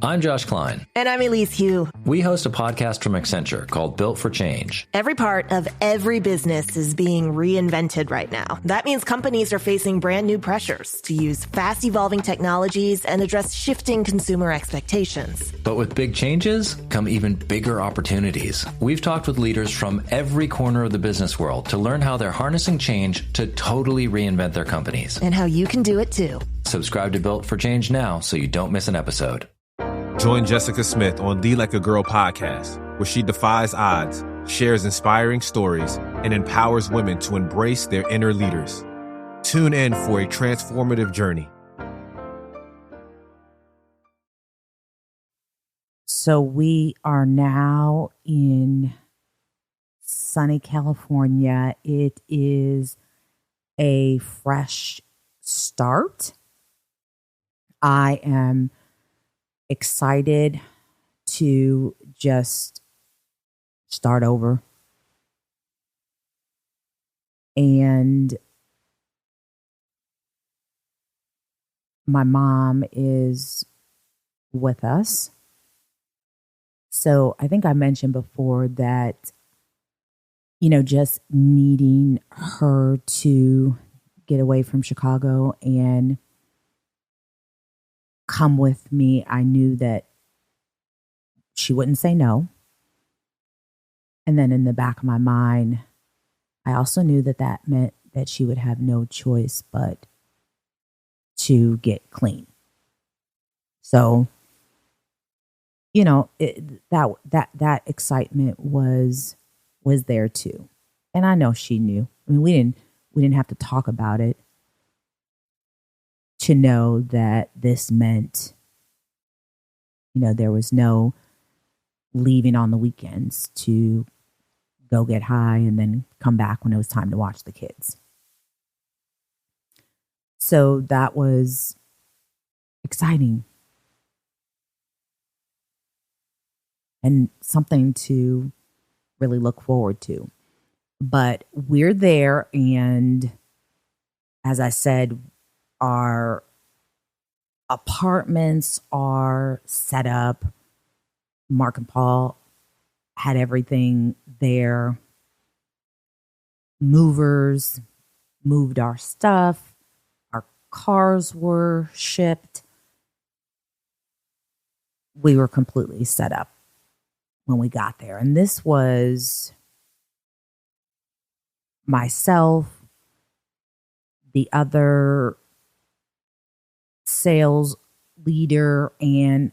I'm Josh Klein. And I'm Elise Hugh. We host a podcast from Accenture called Built for Change. Every part of every business is being reinvented right now. That means companies are facing brand new pressures to use fast evolving technologies and address shifting consumer expectations. But with big changes come even bigger opportunities. We've talked with leaders from every corner of the business world to learn how they're harnessing change to totally reinvent their companies. And how you can do it too. Subscribe to Built for Change now so you don't miss an episode. Join Jessica Smith on Lead Like a Girl podcast, where she defies odds, shares inspiring stories, and empowers women to embrace their inner leaders. Tune in for a transformative journey. So we are now in sunny California. It is a fresh start. I am excited to just start over. And my mom is with us. So I think I mentioned before that, just needing her to get away from Chicago and come with me, I knew that she wouldn't say no. And then in the back of my mind, I also knew that that meant that she would have no choice but to get clean. So, that excitement was there too. And I know she knew. I mean, we didn't have to talk about it to know that this meant, there was no leaving on the weekends to go get high and then come back when it was time to watch the kids. So that was exciting and something to really look forward to. But we're there, and as I said, our apartments are set up. Mark and Paul had everything there. Movers moved our stuff. Our cars were shipped. We were completely set up when we got there. And this was myself, the other sales leader, and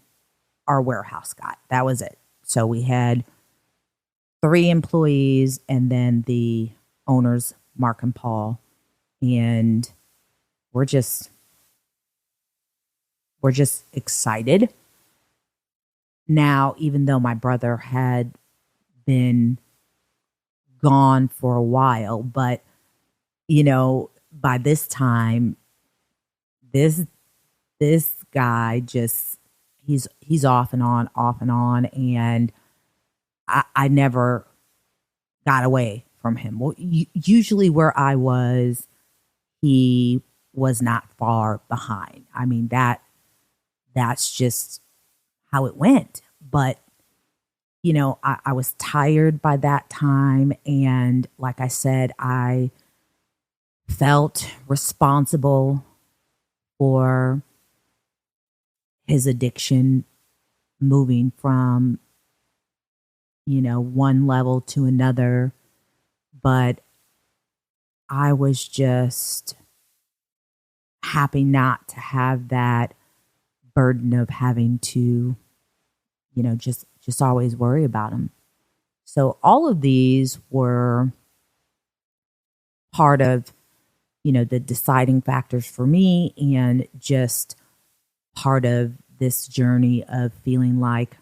our warehouse guy. That was it. So we had 3 employees and then the owners, Mark and Paul. And we're just excited. Now, even though my brother had been gone for a while, but by this time, this guy just he's off and on, and I never got away from him. Well, usually where I was, he was not far behind. I mean, that's just how it went. But I was tired by that time, and like I said, I felt responsible for his addiction moving from, one level to another. But I was just happy not to have that burden of having to, just always worry about him. So all of these were part of, the deciding factors for me, and just part of this journey of feeling like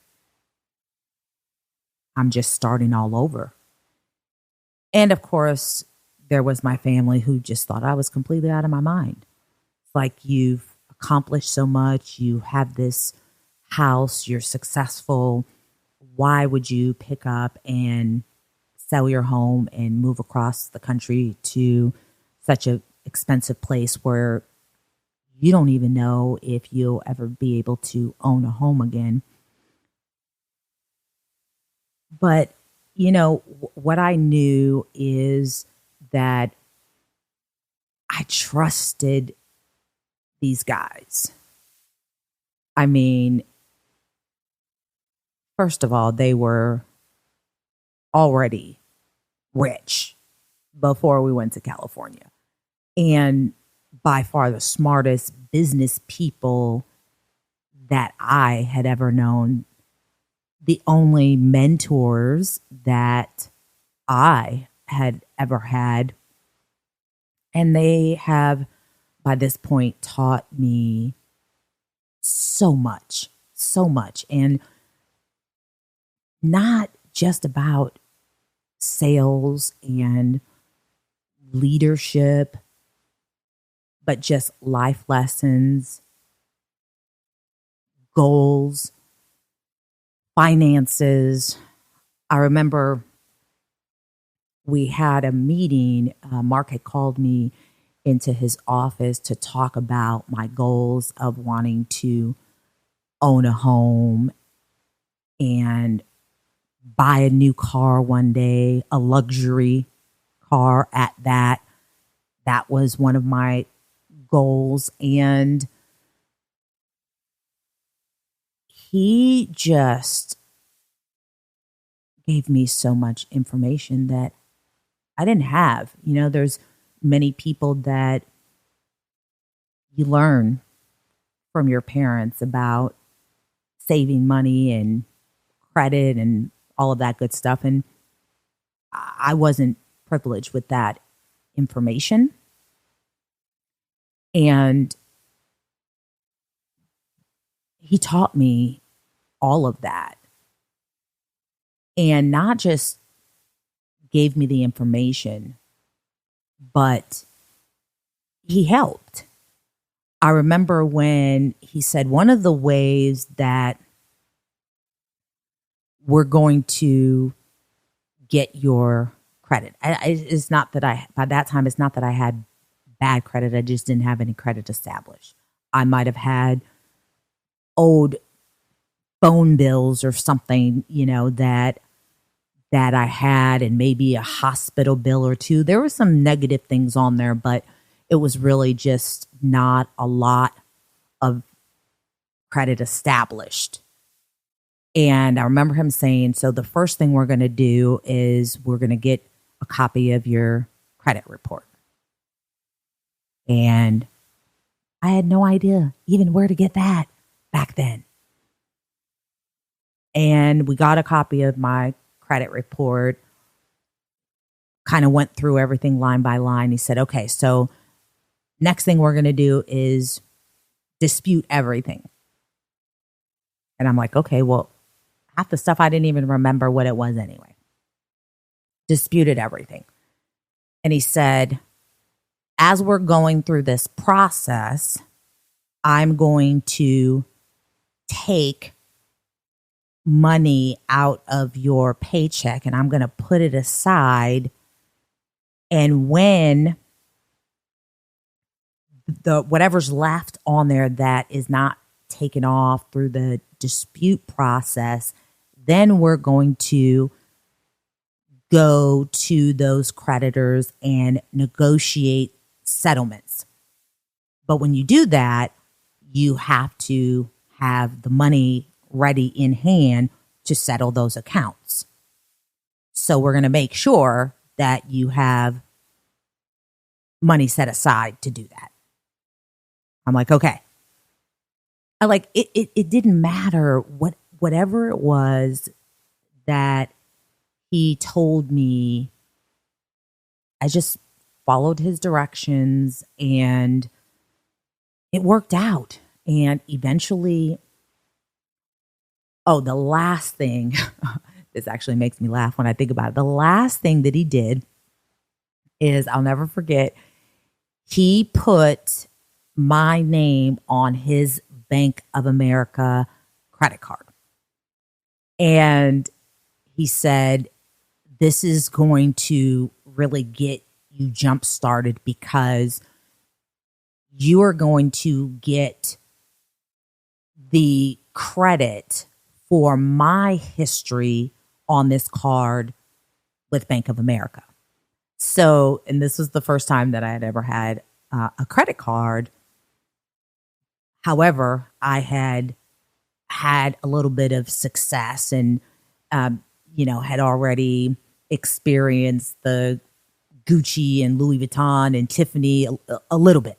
I'm just starting all over. And of course, there was my family who just thought I was completely out of my mind. It's like, you've accomplished so much, you have this house, you're successful. Why would you pick up and sell your home and move across the country to such an expensive place where you don't even know if you'll ever be able to own a home again. But, what I knew is that I trusted these guys. I mean, first of all, they were already rich before we went to California, and by far the smartest business people that I had ever known. The only mentors that I had ever had. And they have, by this point, taught me so much. And not just about sales and leadership, but just life lessons, goals, finances. I remember we had a meeting. Mark had called me into his office to talk about my goals of wanting to own a home and buy a new car one day, a luxury car at that. That was one of my goals. And he just gave me so much information that I didn't have. There's many people that you learn from your parents about saving money and credit and all of that good stuff. And I wasn't privileged with that information. And he taught me all of that. And not just gave me the information, but he helped. I remember when he said, one of the ways that we're going to get your credit. It's not that by that time, it's not that I had bad credit. I just didn't have any credit established. I might have had old phone bills or something, that I had, and maybe a hospital bill or two. There were some negative things on there, but it was really just not a lot of credit established. And I remember him saying, so the first thing we're going to do is we're going to get a copy of your credit report. And I had no idea even where to get that back then. And we got a copy of my credit report, kind of went through everything line by line. He said, okay, so next thing we're going to do is dispute everything. And I'm like, okay, well, half the stuff I didn't even remember what it was anyway. Disputed everything. And he said, as we're going through this process, I'm going to take money out of your paycheck and I'm going to put it aside. And when the whatever's left on there that is not taken off through the dispute process, then we're going to go to those creditors and negotiate settlements. But when you do that, you have to have the money ready in hand to settle those accounts. So we're going to make sure that you have money set aside to do that. I'm like, okay. I like it. It didn't matter whatever it was that he told me. I just followed his directions and it worked out. And eventually, the last thing, this actually makes me laugh when I think about it. The last thing that he did is, I'll never forget, he put my name on his Bank of America credit card. And he said, this is going to really get you jump started because you are going to get the credit for my history on this card with Bank of America. So, and this was the first time that I had ever had a credit card. However, I had a little bit of success and, had already experienced the Gucci and Louis Vuitton and Tiffany a little bit.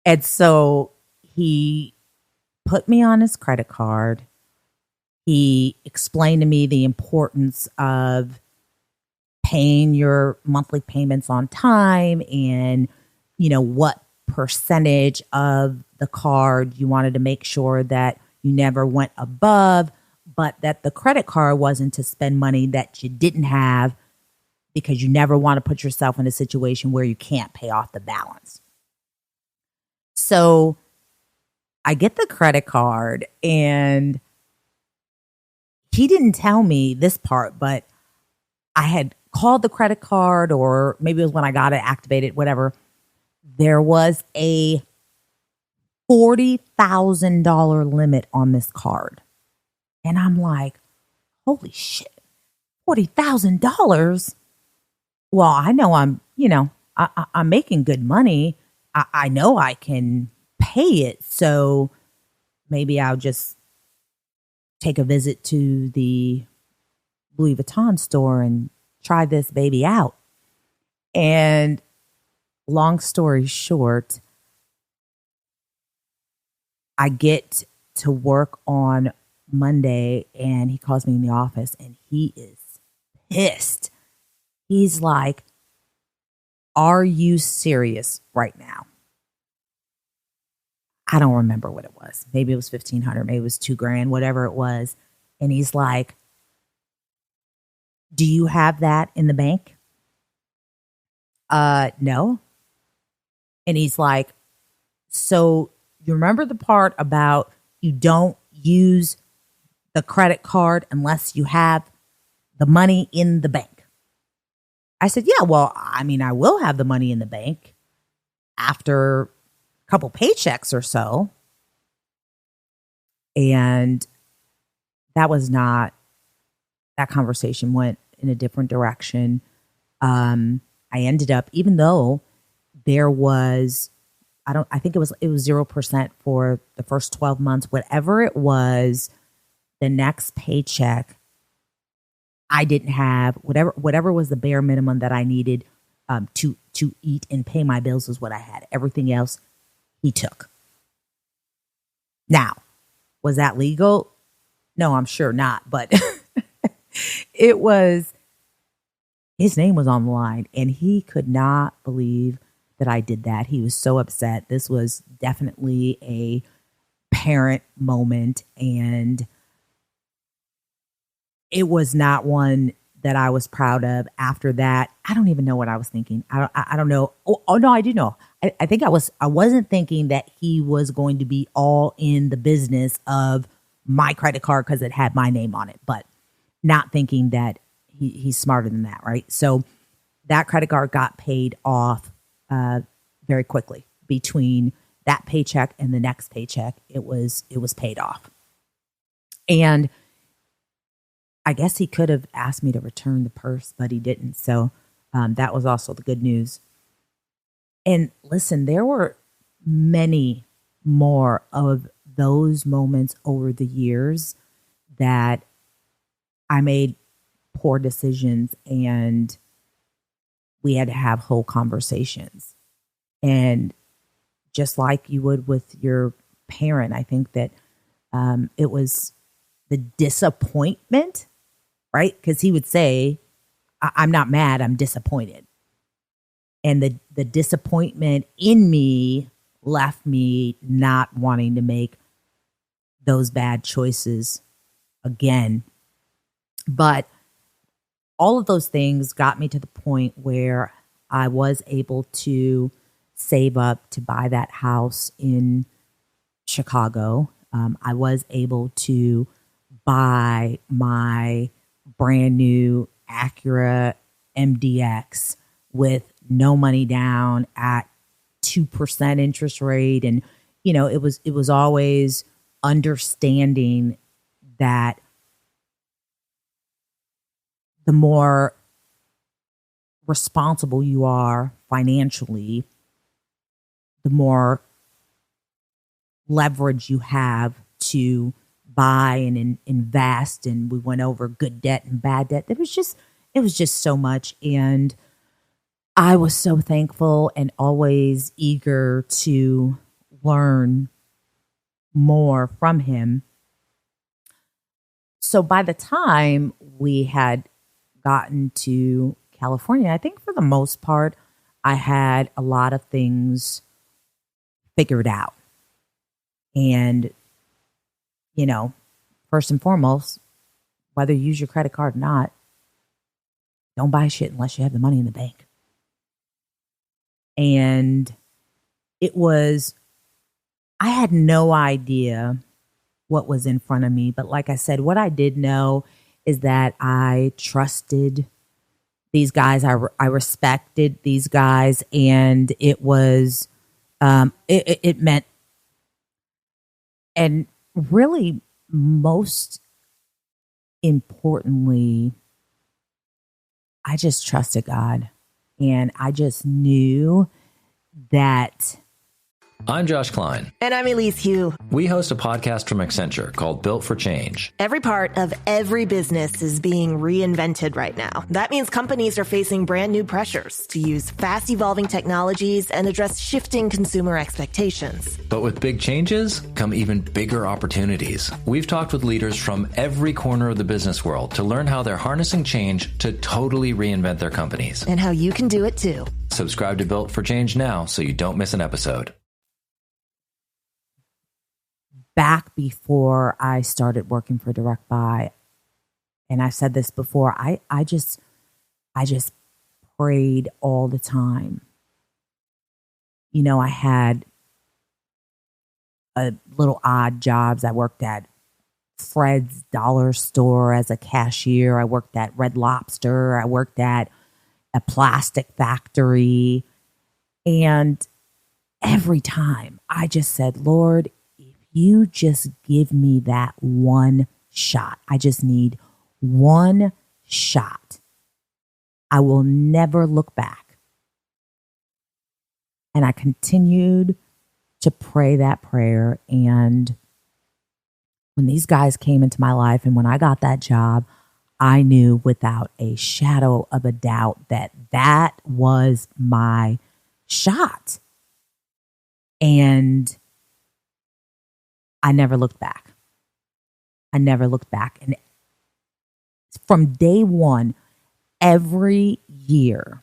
And so he put me on his credit card. He explained to me the importance of paying your monthly payments on time and, what percentage of the card you wanted to make sure that you never went above, but that the credit card wasn't to spend money that you didn't have because you never want to put yourself in a situation where you can't pay off the balance. So I get the credit card, and he didn't tell me this part, but I had called the credit card, or maybe it was when I got it activated, whatever. There was a $40,000 limit on this card. And I'm like, holy shit, $40,000? Well, I know I'm making good money. I know I can pay it. So maybe I'll just take a visit to the Louis Vuitton store and try this baby out. And long story short, I get to work on Monday, and he calls me in the office, and he is pissed. He's like, are you serious right now? I don't remember what it was. Maybe it was $1,500, maybe it was $2,000, whatever it was. And he's like, do you have that in the bank? No. And he's like, so you remember the part about you don't use the credit card unless you have the money in the bank? I said, yeah, well, I will have the money in the bank after a couple paychecks or so. And that conversation went in a different direction. I ended up, even though there was, I think it was 0% for the first 12 months, whatever it was, the next paycheck, I didn't have whatever was the bare minimum that I needed to eat and pay my bills is what I had. Everything else he took. Now, was that legal? No, I'm sure not. But it was, his name was on the line, and he could not believe that I did that. He was so upset. This was definitely a parent moment, and it was not one that I was proud of. After that, I don't even know what I was thinking. I don't know. Oh no, I do know. I think I wasn't thinking that he was going to be all in the business of my credit card because it had my name on it, but not thinking that he's smarter than that, right? So that credit card got paid off very quickly. Between that paycheck and the next paycheck, it was paid off. And I guess he could have asked me to return the purse, but he didn't. So that was also the good news. And listen, there were many more of those moments over the years that I made poor decisions, and we had to have whole conversations. And just like you would with your parent, I think that it was the disappointment, right? Because he would say, I'm not mad, I'm disappointed. And the disappointment in me left me not wanting to make those bad choices again. But all of those things got me to the point where I was able to save up to buy that house in Chicago. I was able to buy my brand new Acura MDX with no money down at 2% interest rate. And, it was always understanding that the more responsible you are financially, the more leverage you have to buy and invest. And we went over good debt and bad debt. It was just so much. And I was so thankful and always eager to learn more from him. So by the time we had gotten to California, I think for the most part, I had a lot of things figured out. And, first and foremost, whether you use your credit card or not, don't buy shit unless you have the money in the bank. And I had no idea what was in front of me. But like I said, what I did know is that I trusted these guys. I respected these guys. And it was, it meant, and really most importantly, I just trusted God. And I just knew that. I'm Josh Klein. And I'm Elise Hugh. We host a podcast from Accenture called Built for Change. Every part of every business is being reinvented right now. That means companies are facing brand new pressures to use fast evolving technologies and address shifting consumer expectations. But with big changes come even bigger opportunities. We've talked with leaders from every corner of the business world to learn how they're harnessing change to totally reinvent their companies. And how you can do it too. Subscribe to Built for Change now so you don't miss an episode. Back before I started working for Direct Buy, and I've said this before, I just prayed all the time. I had a little odd jobs. I worked at Fred's Dollar Store as a cashier. I worked at Red Lobster. I worked at a plastic factory. And every time I just said, Lord, you just give me that one shot. I just need one shot. I will never look back. And I continued to pray that prayer. And when these guys came into my life and when I got that job, I knew without a shadow of a doubt that that was my shot. And I never looked back. And from day one, every year,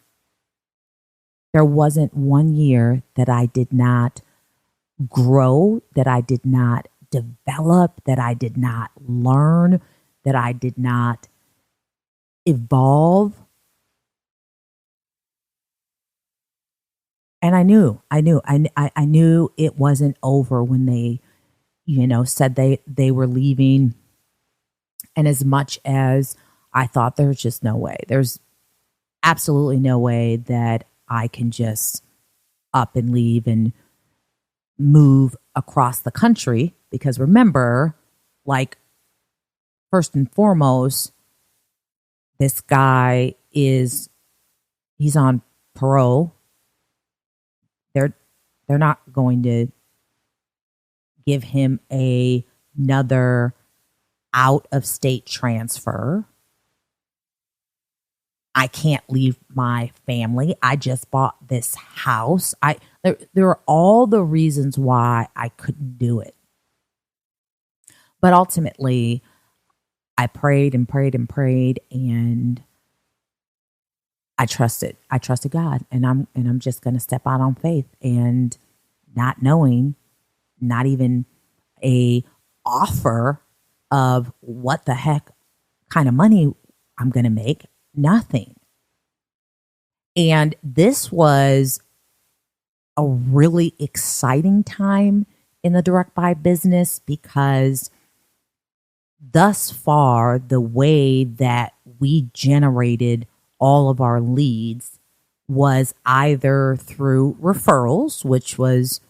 there wasn't one year that I did not grow, that I did not develop, that I did not learn, that I did not evolve. And I knew it wasn't over when they said they were leaving. And as much as I thought there's just no way, there's absolutely no way that I can just up and leave and move across the country. Because remember, first and foremost, this guy he's on parole. They're not going to give him another out-of-state transfer. I can't leave my family. I just bought this house. There are all the reasons why I couldn't do it. But ultimately, I prayed and prayed and prayed, and I trusted God, and I'm just going to step out on faith, and not knowing, not even a offer of what the heck kind of money I'm going to make, nothing. And this was a really exciting time in the direct buy business, because thus far, the way that we generated all of our leads was either through referrals, which was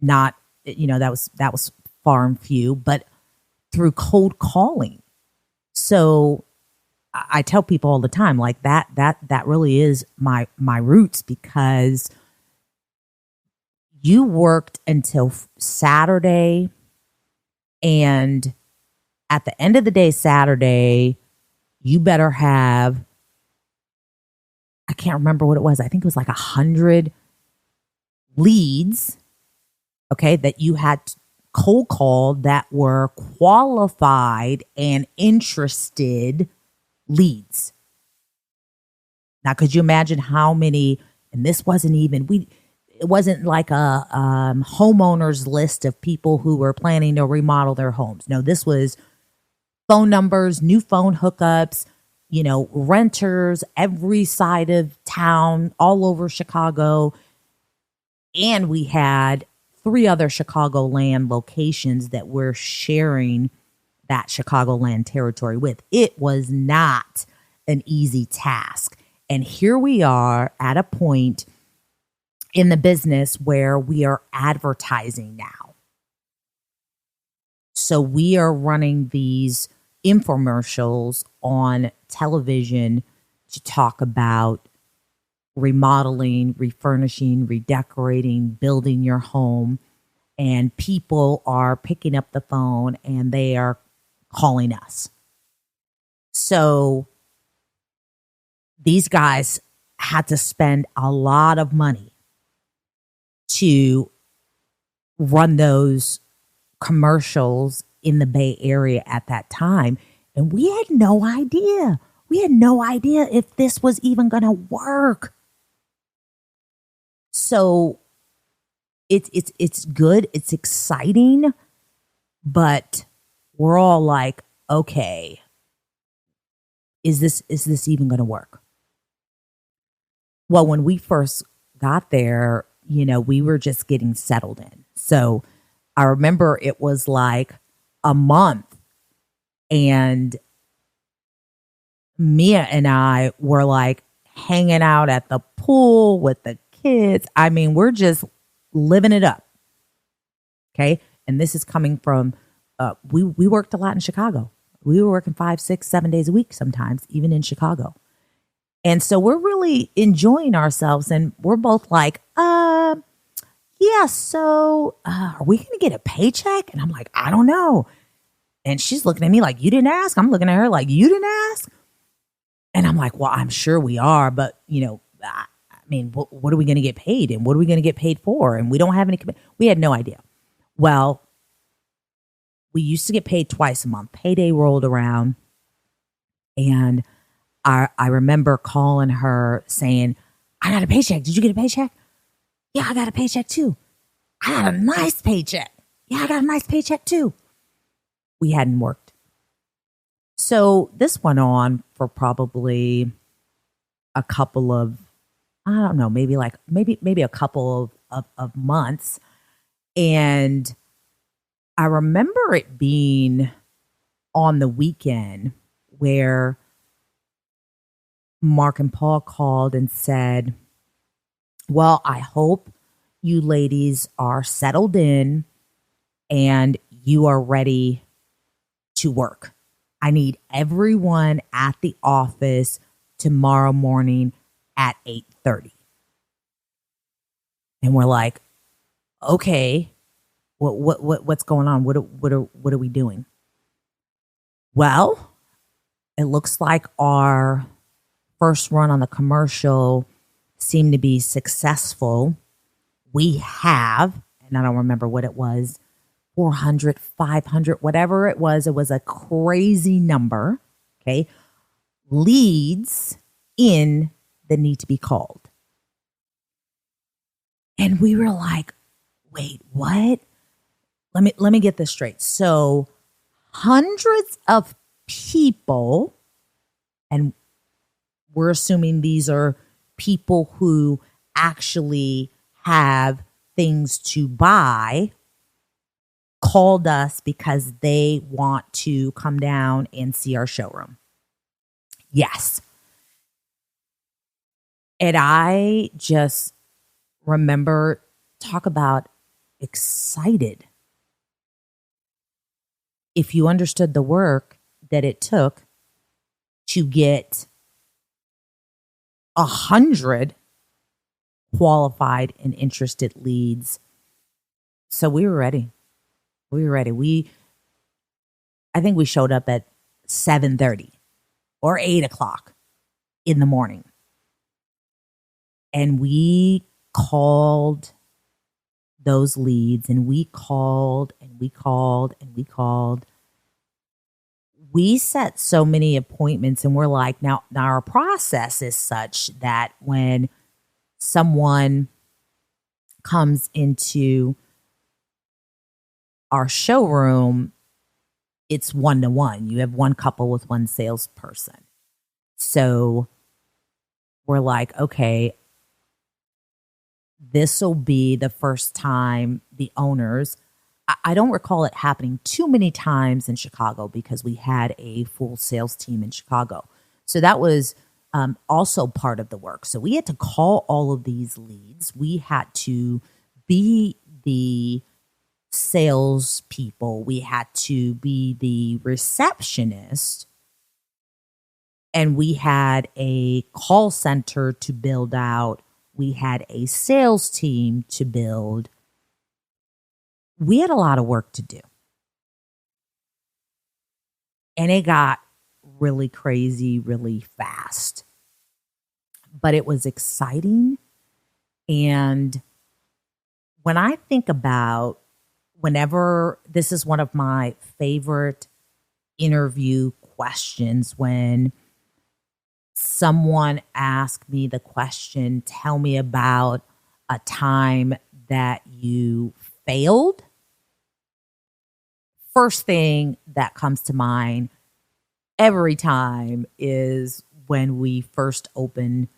not, that was far and few, but through cold calling. So I tell people all the time, like that really is my roots, because you worked until Saturday, and at the end of the day, Saturday, you better have, I can't remember what it was. I think it was like 100 leads, okay, that you had cold called that were qualified and interested leads. Now, could you imagine how many, and this wasn't even, it wasn't like a homeowners list of people who were planning to remodel their homes. No, this was phone numbers, new phone hookups, renters, every side of town, all over Chicago. And we had 3 other Chicagoland locations that we're sharing that Chicagoland territory with. It was not an easy task. And here we are at a point in the business where we are advertising now. So we are running these infomercials on television to talk about remodeling, refurnishing, redecorating, building your home. And people are picking up the phone and they are calling us. So these guys had to spend a lot of money to run those commercials in the Bay Area at that time. And we had no idea. We had no idea if this was even going to work. So it's good. It's exciting, but we're all like, okay, is this even going to work? Well, when we first got there, we were just getting settled in. So I remember it was like a month, and Mia and I were like hanging out at the pool with the kids. I mean, we're just living it up. Okay. And this is coming from, we worked a lot in Chicago. We were working 5, 6, 7 days a week sometimes, even in Chicago. And so we're really enjoying ourselves, and we're both like, yeah, so are we going to get a paycheck? And I'm like, I don't know. And she's looking at me like, you didn't ask? I'm looking at her like, you didn't ask? And I'm like, well, I'm sure we are, but I mean, what are we going to get paid? And what are we going to get paid for? And we don't have any, we had no idea. Well, we used to get paid twice a month. Payday rolled around, and I remember calling her saying, I got a paycheck. Did you get a paycheck? Yeah, I got a paycheck too. I got a nice paycheck. Yeah, I got a nice paycheck too. We hadn't worked. So this went on for probably a couple of, I don't know, maybe a couple of months. And I remember it being on the weekend where Mark and Paul called and said, well, I hope you ladies are settled in and you are ready to work. I need everyone at the office tomorrow morning at 8:30. And we're like, okay, what's going on? What are we doing? Well, it looks like our first run on the commercial seemed to be successful. We have, and I don't remember what it was, 400, 500, whatever it was a crazy number, okay, leads in that need to be called. And we were like, wait, what? Let me get this straight. So hundreds of people, and we're assuming these are people who actually have things to buy, called us because they want to come down and see our showroom. Yes. And I just remember, talk about excited. If you understood the work that it took to get 100 qualified and interested leads. So we were ready. I think we showed up at 7:30 or 8 o'clock in the morning. And we called those leads, and we called and we called and we called. We set so many appointments, and we're like, now our process is such that when someone comes into our showroom, it's 1-to-1. You have one couple with one salesperson. So we're like, okay, this will be the first time the owners, I don't recall it happening too many times in Chicago because we had a full sales team in Chicago. So that was also part of the work. So we had to call all of these leads. We had to be the sales people. We had to be the receptionist. And we had a call center to build out. We had a sales team to build. We had a lot of work to do. And it got really crazy, really fast. But it was exciting. And when I think about whenever, this is one of my favorite interview questions, when someone asked me the question, tell me about a time that you failed. First thing that comes to mind every time is when we first opened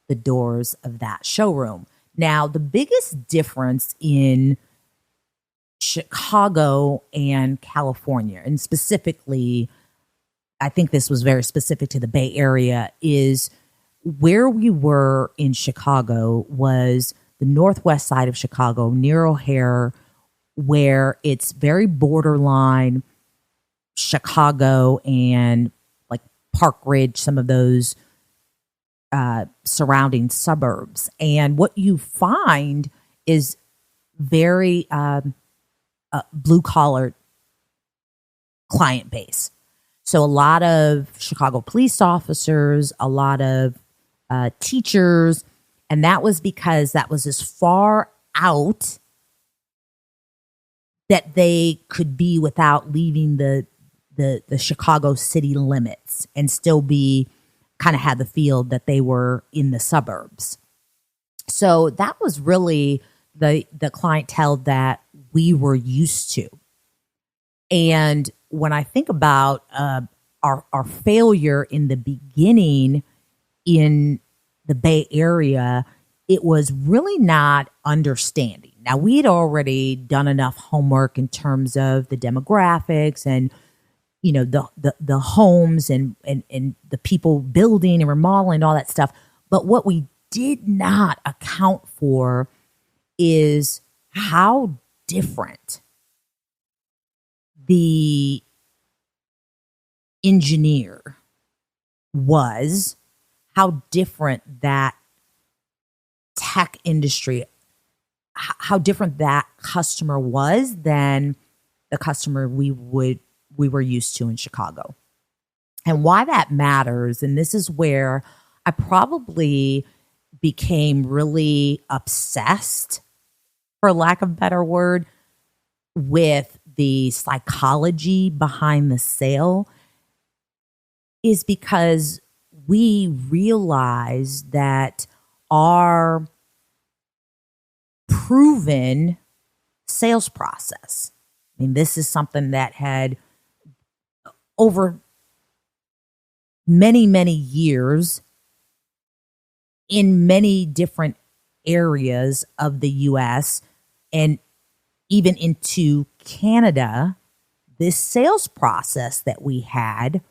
the doors of that showroom. Now, the biggest difference in Chicago and California, and specifically, I think this was very specific to the Bay Area, is where we were in Chicago was the northwest side of Chicago, near O'Hare, where it's very borderline Chicago and like Park Ridge, some of those surrounding suburbs. And what you find is very blue-collar client base. So a lot of Chicago police officers, a lot of teachers, and that was because that was as far out that they could be without leaving the Chicago city limits and still be kind of had the feel that they were in the suburbs. So that was really the clientele that we were used to. And when I think about our failure in the beginning in the Bay Area, it was really not understanding. Now, we'd already done enough homework in terms of the demographics and, you know, the homes and the people building and remodeling, all that stuff. But what we did not account for is how different the engineer was, how different that tech industry, how different that customer was than the customer we were used to in Chicago. And why that matters, and this is where I probably became really obsessed, for lack of a better word, with the psychology behind the sale, is because we realized that our proven sales process, I mean, this is something that had over many, many years in many different areas of the U.S. and even into Canada, this sales process that we had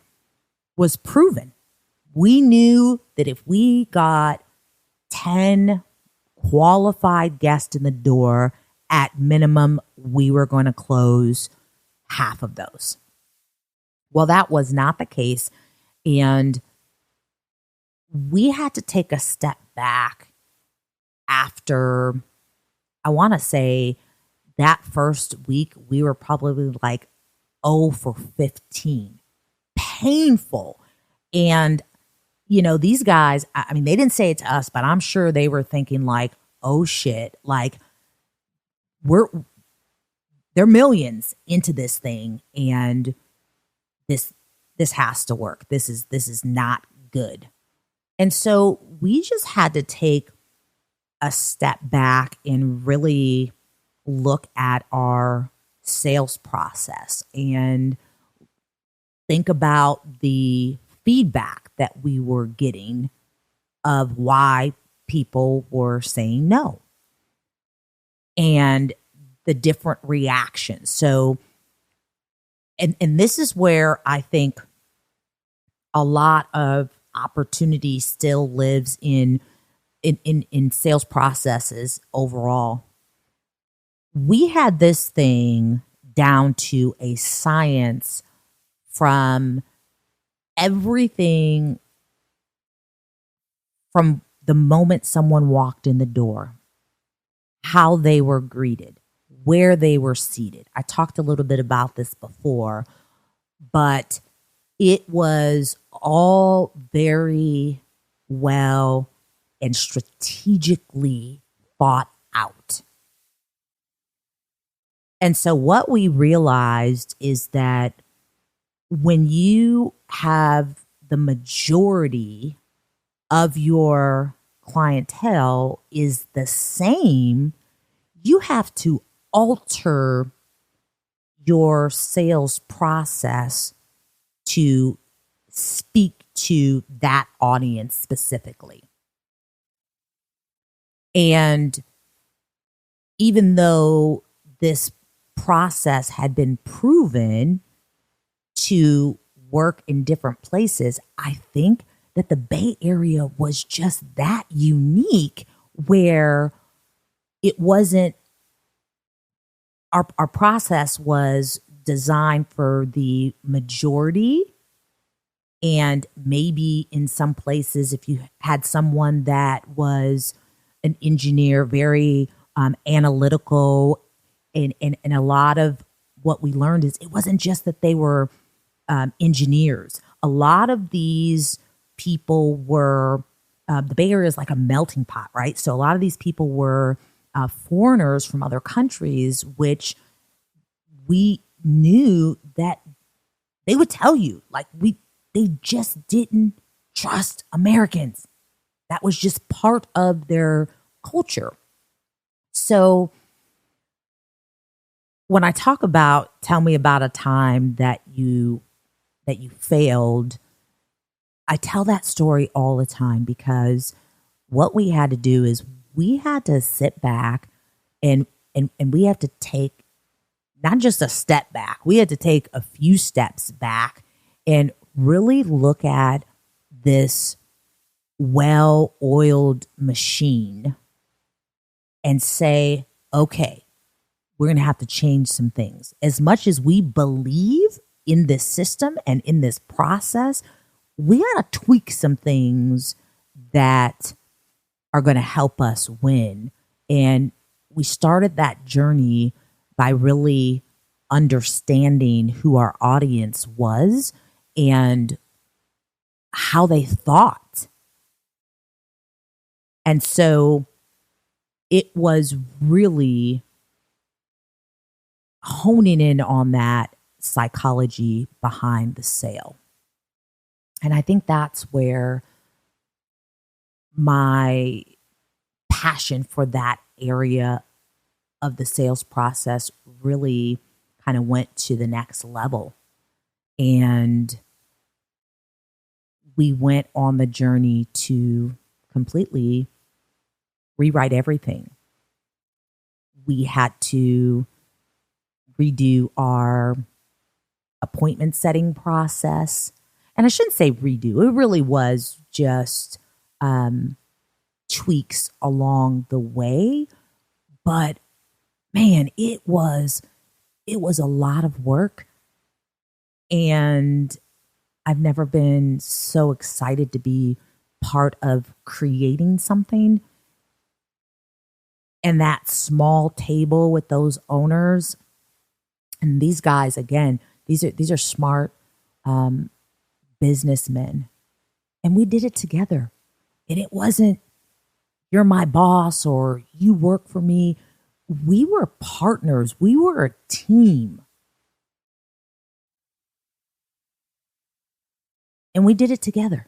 was proven. We knew that if we got 10 qualified guests in the door, at minimum, we were going to close half of those. Well, that was not the case. And we had to take a step back after, I want to say, that first week, we were probably like 0 for 15. Painful. And, you know, these guys, I mean, they didn't say it to us, but I'm sure they were thinking like, oh shit, like they're millions into this thing, and this has to work. This is not good. And so we just had to take a step back and really look at our sales process and think about the feedback that we were getting of why people were saying no and the different reactions. So, and this is where I think a lot of opportunity still lives in sales processes overall. We had this thing down to a science from everything from the moment someone walked in the door, how they were greeted, where they were seated. I talked a little bit about this before, but it was all very well and strategically thought out. And so what we realized is that when you have the majority of your clientele is the same, you have to alter your sales process to speak to that audience specifically. And even though this process had been proven to work in different places, I think that the Bay Area was just that unique where it wasn't, our process was designed for the majority. And maybe in some places, if you had someone that was an engineer, very analytical, and a lot of what we learned is it wasn't just that they were engineers. A lot of these people were, the Bay Area is like a melting pot, right? So a lot of these people were foreigners from other countries, which we knew that they would tell you, like, they just didn't trust Americans. That was just part of their culture. So when I talk about, tell me about a time that you failed, I tell that story all the time because what we had to do is we had to sit back and we had to take not just a step back, we had to take a few steps back and really look at this well-oiled machine and say, okay, we're going to have to change some things. As much as we believe in this system and in this process, we got to tweak some things that are going to help us win. And we started that journey by really understanding who our audience was and how they thought. And so it was really honing in on that psychology behind the sale. And I think that's where my passion for that area of the sales process really kind of went to the next level. And we went on the journey to completely rewrite everything. We had to redo our appointment setting process. And I shouldn't say redo. It really was just tweaks along the way. But man, it was a lot of work. And I've never been so excited to be part of creating something. And that small table with those owners and these guys, again, these are smart businessmen. And we did it together. And it wasn't, you're my boss or you work for me. We were partners. We were a team. And we did it together.